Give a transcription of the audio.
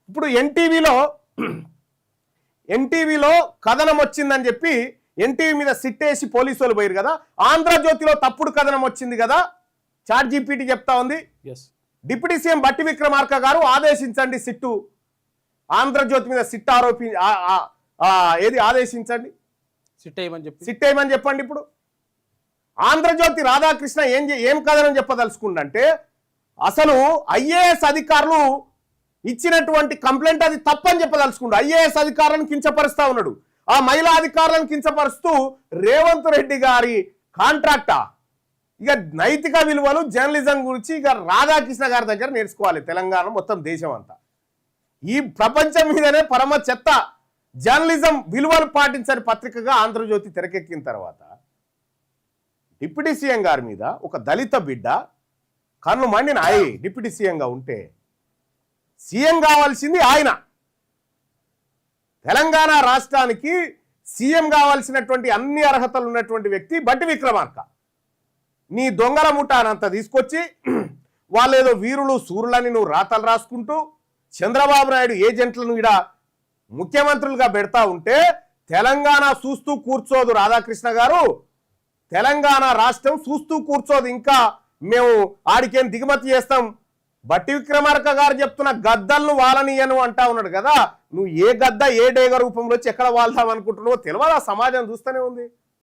ఇప్పుడు ఎన్టీవీలో కథనం వచ్చిందని చెప్పి ఎన్టీవీ మీద సిట్టేసి పోలీసు వాళ్ళు పోయారు కదా. ఆంధ్రజ్యోతిలో తప్పుడు కథనం వచ్చింది కదా, చాట్ జీపీటీ చెప్తా ఉంది. డిప్యూటీ సీఎం బట్టి విక్రమార్క గారు ఆదేశించండి, సిట్టు ఆంధ్రజ్యోతి మీద సిట్ ఏది ఆదేశించండి, సిట్ వేయమని చెప్పండి. ఇప్పుడు ఆంధ్రజ్యోతి రాధాకృష్ణ ఏం కథనం చెప్పదలుచుకుందంటే, అసలు ఐఏఎస్ అధికారులు ఇచ్చినటువంటి కంప్లైంట్ అది తప్పని చెప్పదలుచుకుండు. ఐఏఎస్ అధికారులను కించపరుస్తా ఉన్నాడు. ఆ మహిళా అధికారులను కించపరుస్తూ రేవంత్ రెడ్డి గారి కాంట్రాక్టా. ఇక నైతిక విలువలు జర్నలిజం గురించి ఇక రాధాకృష్ణ గారి దగ్గర నేర్చుకోవాలి తెలంగాణ మొత్తం దేశం అంతా. ఈ ప్రపంచం మీదనే పరమ చెత్త జర్నలిజం విలువలు పాటించని పత్రికగా ఆంధ్రజ్యోతి తెరకెక్కిన తర్వాత డిప్యూటీ సీఎం గారి మీద ఒక దళిత బిడ్డ కన్ను మండిన డిప్యూటీ సీఎంగా ఉంటే సీఎం కావాల్సింది ఆయన. తెలంగాణ రాష్ట్రానికి సీఎం కావాల్సినటువంటి అన్ని అర్హతలు ఉన్నటువంటి వ్యక్తి బట్టి విక్రమార్క. నీ దొంగల ముఠానంతా తీసుకొచ్చి వాళ్ళేదో వీరులు సూరులని నువ్వు రాతలు రాసుకుంటూ చంద్రబాబు నాయుడు ఏజెంట్లను ఈడ ముఖ్యమంత్రులుగా పెడతా ఉంటే తెలంగాణ చూస్తూ కూర్చోదు. రాధాకృష్ణ గారు, తెలంగాణ రాష్ట్రం చూస్తూ కూర్చోదు. ఇంకా మేము ఆడికేం దిగుమతి చేస్తాం. బట్టి విక్రమార్క గారు చెప్తున్న గద్దలను వాలనీయను అంటా ఉన్నాడు కదా. నువ్వు ఏ గద్ద ఏ డేగ రూపంలో వచ్చి ఎక్కడ వాళ్దాం అనుకుంటున్నావో తెలియదు. ఆ సమాజం చూస్తూనే ఉంది.